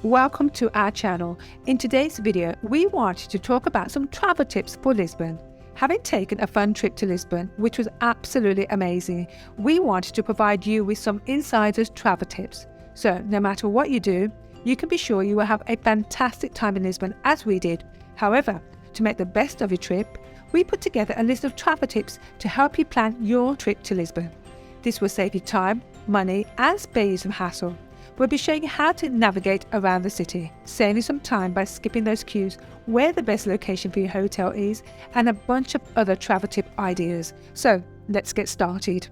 Welcome to our channel. In today's video, we want to talk about some travel tips for Lisbon. Having taken a fun trip to Lisbon, which was absolutely amazing, we wanted to provide you with some insider's travel tips. So no matter what you do, you can be sure you will have a fantastic time in Lisbon as we did. However, to make the best of your trip, we put together a list of travel tips to help you plan your trip to Lisbon. This will save you time, money and spare you some hassle. We'll be showing you how to navigate around the city, saving some time by skipping those queues, where the best location for your hotel is, and a bunch of other travel tip ideas. So let's get started.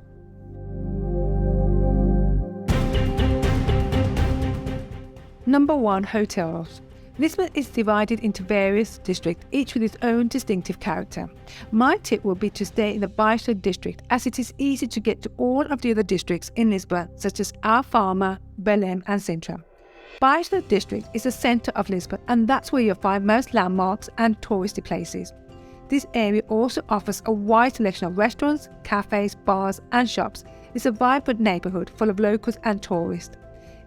Number 1. Hotels. Lisbon is divided into various districts, each with its own distinctive character. My tip will be to stay in the Pastéis district, as it is easy to get to all of the other districts in Lisbon, such as Alfama, Belém and Sintra. Pastéis district is the centre of Lisbon, and that's where you'll find most landmarks and touristy places. This area also offers a wide selection of restaurants, cafes, bars and shops. It's a vibrant neighbourhood full of locals and tourists.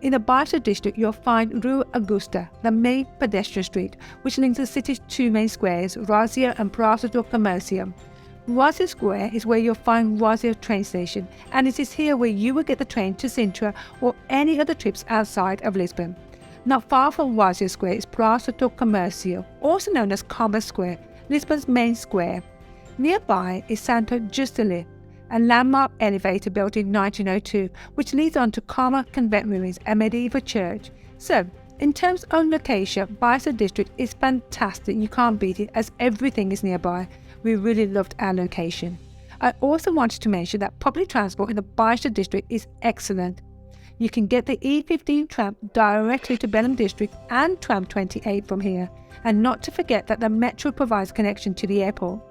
In the Pastéis district, you'll find Rua Augusta, the main pedestrian street, which links the city's two main squares, Rosia and Praça do Comércio. Rosia Square is where you'll find Rosia train station, and it is here where you will get the train to Sintra or any other trips outside of Lisbon. Not far from Rosia Square is Praça do Comércio, also known as Commerce Square, Lisbon's main square. Nearby is Santa Justa, a landmark elevator built in 1902, which leads on to Carmel Convent Ruins, a medieval church. So, in terms of location, Pastéis district is fantastic. You can't beat it, as everything is nearby. We really loved our location. I also wanted to mention that public transport in the Pastéis district is excellent. You can get the E15 tram directly to Belém district and tram 28 from here, and not to forget that the metro provides connection to the airport.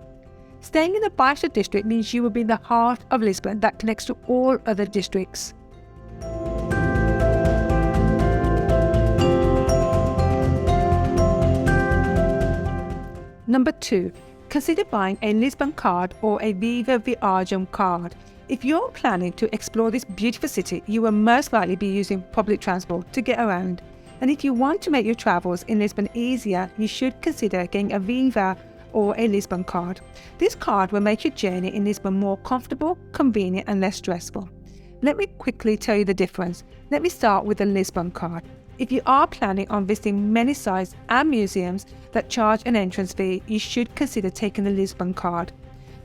Staying in the Pastéis district means you will be in the heart of Lisbon that connects to all other districts. Number 2. Consider buying a Lisbon card or a Viva Viagem card. If you're planning to explore this beautiful city, you will most likely be using public transport to get around. And if you want to make your travels in Lisbon easier, you should consider getting a Viva or a Lisbon card. This card will make your journey in Lisbon more comfortable, convenient and less stressful. Let me quickly tell you the difference. Let me start with the Lisbon card. If you are planning on visiting many sites and museums that charge an entrance fee, you should consider taking the Lisbon card.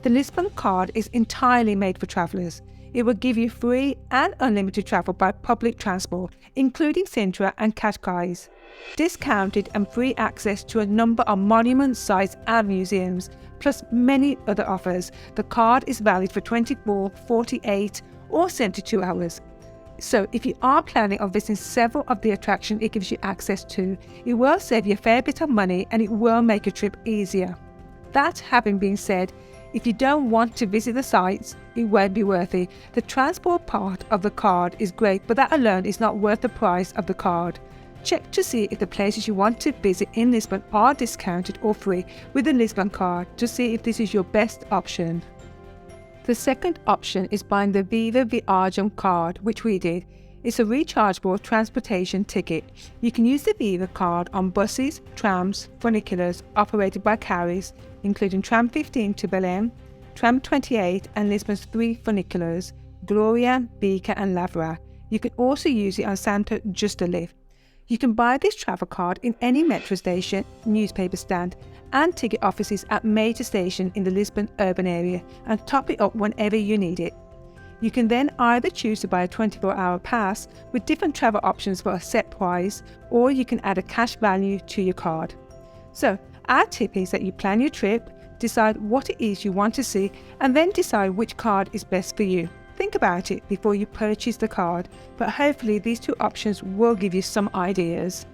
The Lisbon card is entirely made for travellers. It will give you free and unlimited travel by public transport, including Sintra and Cascais. Discounted and free access to a number of monuments, sites and museums, plus many other offers. The card is valid for 24, 48 or 72 hours. So if you are planning on visiting several of the attractions it gives you access to, it will save you a fair bit of money and it will make your trip easier. That having been said, if you don't want to visit the sites, it won't be worth it. The transport part of the card is great, but that alone is not worth the price of the card. Check to see if the places you want to visit in Lisbon are discounted or free with the Lisbon card to see if this is your best option. The second option is buying the Viva Viagem card, which we did. It's a rechargeable transportation ticket. You can use the Viva card on buses, trams, funiculars operated by carriers, including tram 15 to Belém, tram 28 and Lisbon's 3 funiculars, Gloria, Beca and Lavra. You can also use it on Santa Justa. You can buy this travel card in any metro station, newspaper stand and ticket offices at major stations in the Lisbon urban area and top it up whenever you need it. You can then either choose to buy a 24-hour pass with different travel options for a set price, or you can add a cash value to your card. So our tip is that you plan your trip, decide what it is you want to see and then decide which card is best for you. Think about it before you purchase the card, but hopefully these two options will give you some ideas.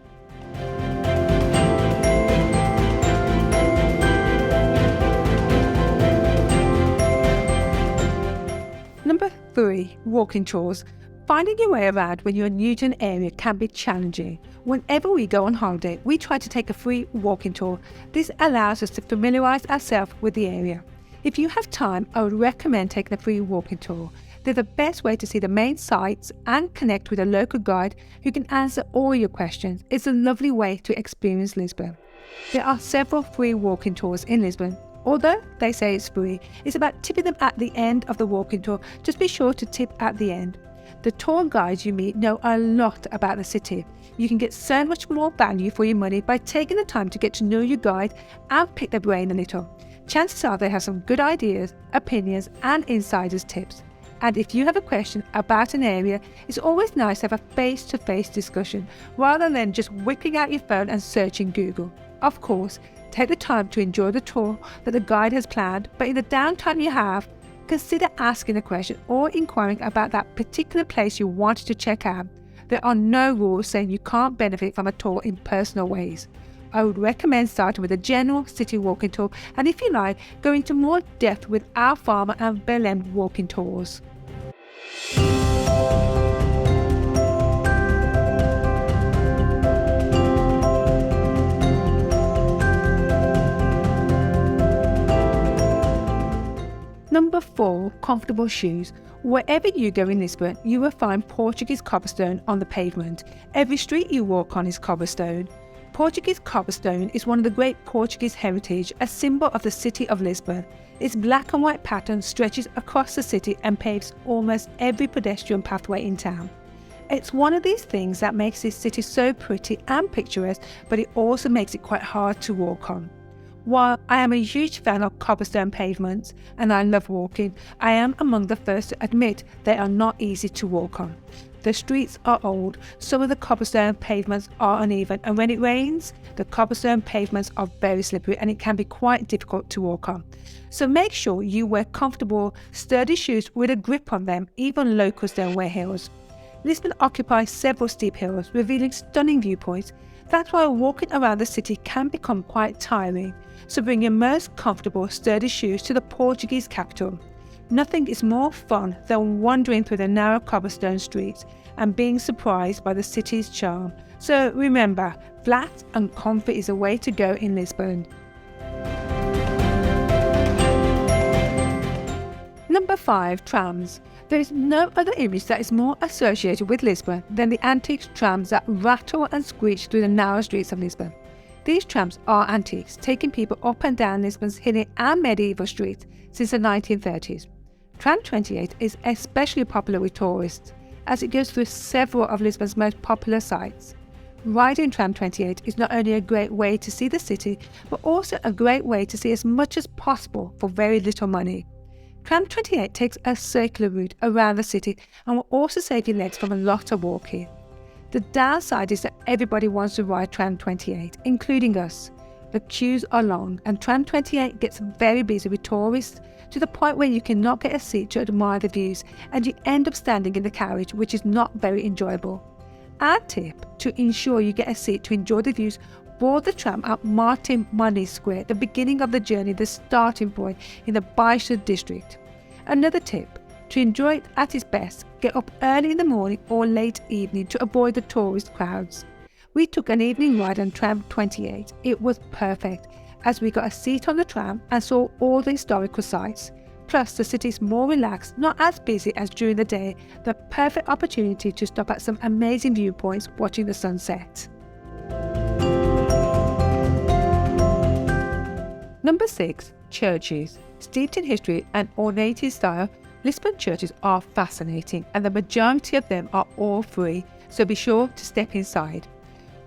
Number 3. Walking tours. Finding your way around when you're new to an area can be challenging. Whenever we go on holiday, we try to take a free walking tour. This allows us to familiarise ourselves with the area. If you have time, I would recommend taking a free walking tour. They're the best way to see the main sites and connect with a local guide who can answer all your questions. It's a lovely way to experience Lisbon. There are several free walking tours in Lisbon. Although they say it's free, it's about tipping them at the end of the walking tour. Just be sure to tip at the end. The tour guides you meet know a lot about the city. You can get so much more value for your money by taking the time to get to know your guide and pick their brain a little. Chances are they have some good ideas, opinions and insiders tips. And if you have a question about an area, it's always nice to have a face-to-face discussion rather than just whipping out your phone and searching Google. Of course, take the time to enjoy the tour that the guide has planned, but in the downtime you have, consider asking a question or inquiring about that particular place you wanted to check out. There are no rules saying you can't benefit from a tour in personal ways. I would recommend starting with a general city walking tour, and if you like, go into more depth with Alfama and Belém walking tours. Number 4, comfortable shoes. Wherever you go in Lisbon, you will find Portuguese cobblestone on the pavement. Every street you walk on is cobblestone. Portuguese cobblestone is one of the great Portuguese heritage, a symbol of the city of Lisbon. Its black and white pattern stretches across the city and paves almost every pedestrian pathway in town. It's one of these things that makes this city so pretty and picturesque, but it also makes it quite hard to walk on. While I am a huge fan of cobblestone pavements and I love walking, I am among the first to admit they are not easy to walk on. The streets are old, some of the cobblestone pavements are uneven, and when it rains, the cobblestone pavements are very slippery and it can be quite difficult to walk on. So make sure you wear comfortable, sturdy shoes with a grip on them. Even locals don't wear heels. Lisbon occupies several steep hills, revealing stunning viewpoints. That's why walking around the city can become quite tiring. So bring your most comfortable, sturdy shoes to the Portuguese capital. Nothing is more fun than wandering through the narrow cobblestone streets and being surprised by the city's charm. So remember, flat and comfort is a way to go in Lisbon. Number 5, trams. There is no other image that is more associated with Lisbon than the antique trams that rattle and screech through the narrow streets of Lisbon. These trams are antiques, taking people up and down Lisbon's hilly and medieval streets since the 1930s. Tram 28 is especially popular with tourists, as it goes through several of Lisbon's most popular sites. Riding Tram 28 is not only a great way to see the city, but also a great way to see as much as possible for very little money. Tram 28 takes a circular route around the city and will also save your legs from a lot of walking. The downside is that everybody wants to ride Tram 28, including us. The queues are long and Tram 28 gets very busy with tourists to the point where you cannot get a seat to admire the views and you end up standing in the carriage, which is not very enjoyable. Our tip to ensure you get a seat to enjoy the views: board the tram at Martin Money Square, the beginning of the journey, the starting point in the Baixo district. Another tip: to enjoy it at its best, get up early in the morning or late evening to avoid the tourist crowds. We took an evening ride on Tram 28. It was perfect, as we got a seat on the tram and saw all the historical sites. Plus, the city is more relaxed, not as busy as during the day, the perfect opportunity to stop at some amazing viewpoints watching the sunset. Number 6, churches. Steeped in history and ornate in style, Lisbon churches are fascinating, and the majority of them are all free, so be sure to step inside.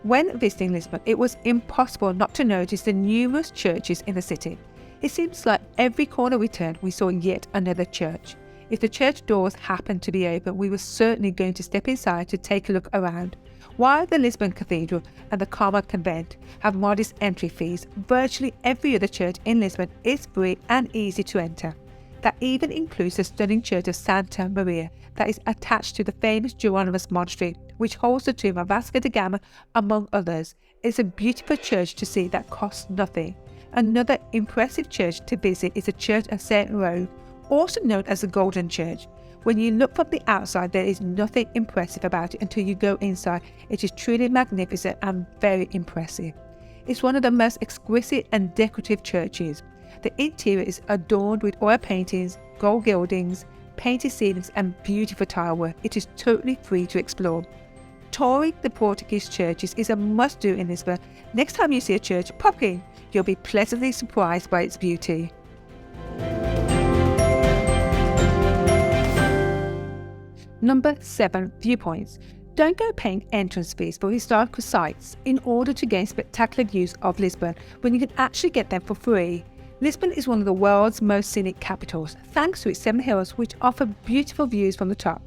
When visiting Lisbon, it was impossible not to notice the numerous churches in the city. It seems like every corner we turned, we saw yet another church. If the church doors happened to be open, we were certainly going to step inside to take a look around. While the Lisbon Cathedral and the Carmel Convent have modest entry fees, virtually every other church in Lisbon is free and easy to enter. That even includes the stunning church of Santa Maria that is attached to the famous Geronimus Monastery, which holds the tomb of Vasco da Gama, among others. It's a beautiful church to see that costs nothing. Another impressive church to visit is the Church of St. Roque, also known as the Golden Church. When you look from the outside, there is nothing impressive about it until you go inside. It is truly magnificent and very impressive. It's one of the most exquisite and decorative churches. The interior is adorned with oil paintings, gold gildings, painted ceilings and beautiful tilework, it is totally free to explore. Touring the Portuguese churches is a must-do in Lisbon. Next time you see a church, pop in. You'll be pleasantly surprised by its beauty. Number 7. Viewpoints. Don't go paying entrance fees for historical sites in order to gain spectacular views of Lisbon when you can actually get them for free. Lisbon is one of the world's most scenic capitals, thanks to its 7 hills which offer beautiful views from the top.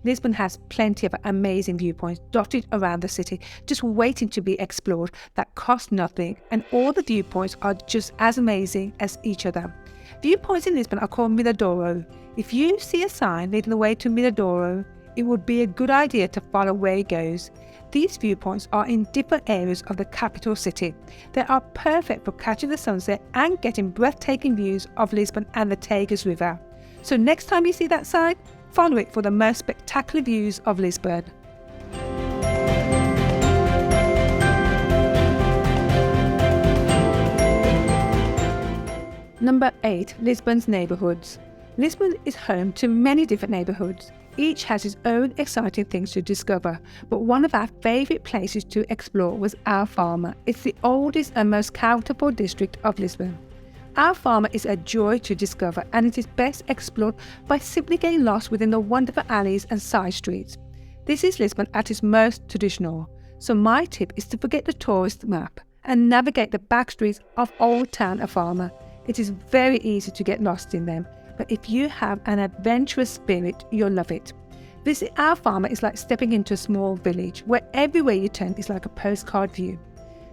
Lisbon has plenty of amazing viewpoints dotted around the city, just waiting to be explored, that cost nothing, and all the viewpoints are just as amazing as each other. Viewpoints in Lisbon are called Miradouro. If you see a sign leading the way to Miradouro, it would be a good idea to follow where it goes. These viewpoints are in different areas of the capital city. They are perfect for catching the sunset and getting breathtaking views of Lisbon and the Tagus River. So next time you see that sign, follow it for the most spectacular views of Lisbon. Number 8. Lisbon's neighbourhoods. Lisbon is home to many different neighbourhoods. Each has its own exciting things to discover, but one of our favourite places to explore was Alfama. It's the oldest and most colourful district of Lisbon. Alfama is a joy to discover, and it is best explored by simply getting lost within the wonderful alleys and side streets. This is Lisbon at its most traditional, so my tip is to forget the tourist map and navigate the back streets of Old Town Alfama. It is very easy to get lost in them, but if you have an adventurous spirit, you'll love it. Visit Alfama is like stepping into a small village where everywhere you turn is like a postcard view.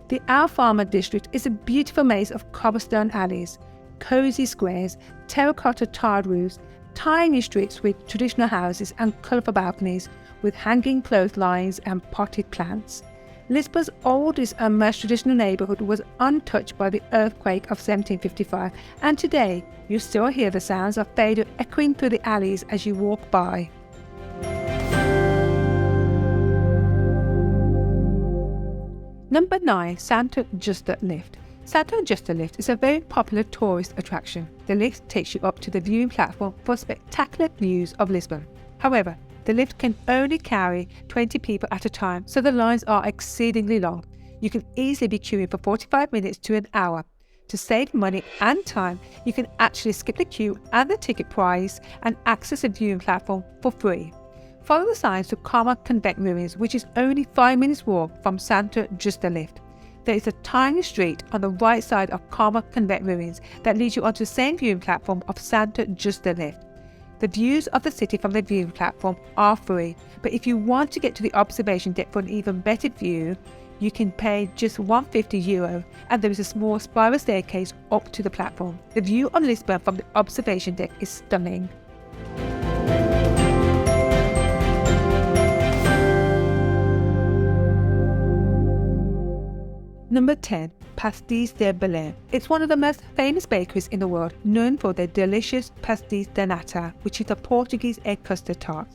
The Alfama district is a beautiful maze of cobblestone alleys, cosy squares, terracotta tiled roofs, tiny streets with traditional houses and colourful balconies with hanging clotheslines and potted plants. Lisbon's oldest and most traditional neighbourhood was untouched by the earthquake of 1755, and today you still hear the sounds of fado echoing through the alleys as you walk by. Number 9. Santa Justa Lift. Santa Justa Lift is a very popular tourist attraction. The lift takes you up to the viewing platform for spectacular views of Lisbon. However, the lift can only carry 20 people at a time, so the lines are exceedingly long. You can easily be queuing for 45 minutes to an hour. To save money and time, you can actually skip the queue and the ticket price and access a viewing platform for free. Follow the signs to Carmel Convent Ruins, which is only 5 minutes walk from Santa Justa Lift. There is a tiny street on the right side of Carmel Convent Ruins that leads you onto the same viewing platform of Santa Justa Lift. The views of the city from the viewing platform are free, but if you want to get to the observation deck for an even better view, you can pay just €150 and there is a small spiral staircase up to the platform. The view of Lisbon from the observation deck is stunning. Number 10. Pastéis de Belém. It's one of the most famous bakeries in the world, known for their delicious pastéis de nata, which is a Portuguese egg custard tart.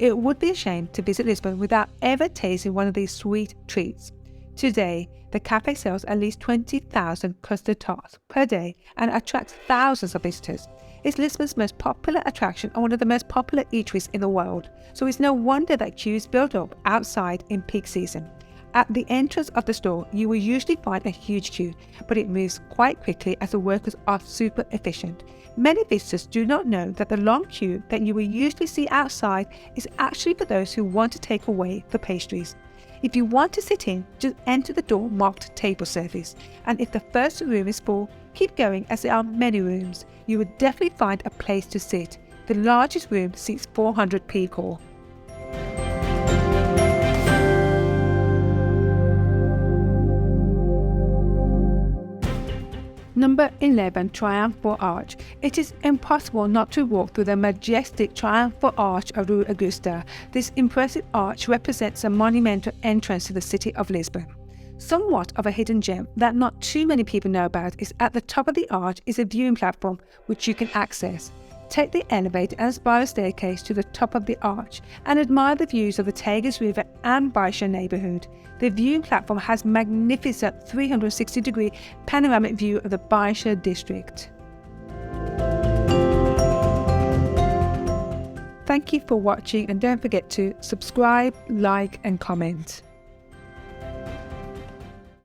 It would be a shame to visit Lisbon without ever tasting one of these sweet treats. Today, the cafe sells at least 20,000 custard tarts per day and attracts thousands of visitors. It's Lisbon's most popular attraction and one of the most popular eateries in the world, so it's no wonder that queues build up outside in peak season. At the entrance of the store, you will usually find a huge queue, but it moves quite quickly as the workers are super efficient. Many visitors do not know that the long queue that you will usually see outside is actually for those who want to take away the pastries. If you want to sit in, just enter the door marked table service, and if the first room is full, keep going as there are many rooms. You will definitely find a place to sit. The largest room seats 400 people. Number 11. Triumphal Arch. It is impossible not to walk through the majestic Triumphal Arch of Rua Augusta. This impressive arch represents a monumental entrance to the city of Lisbon. Somewhat of a hidden gem that not too many people know about is at the top of the arch is a viewing platform which you can access. Take the elevator and spiral staircase to the top of the arch and admire the views of the Tagus River and Viewpoints neighbourhood. The viewing platform has magnificent 360-degree panoramic view of the Viewpoints district. Thank you for watching, and don't forget to subscribe, like and comment.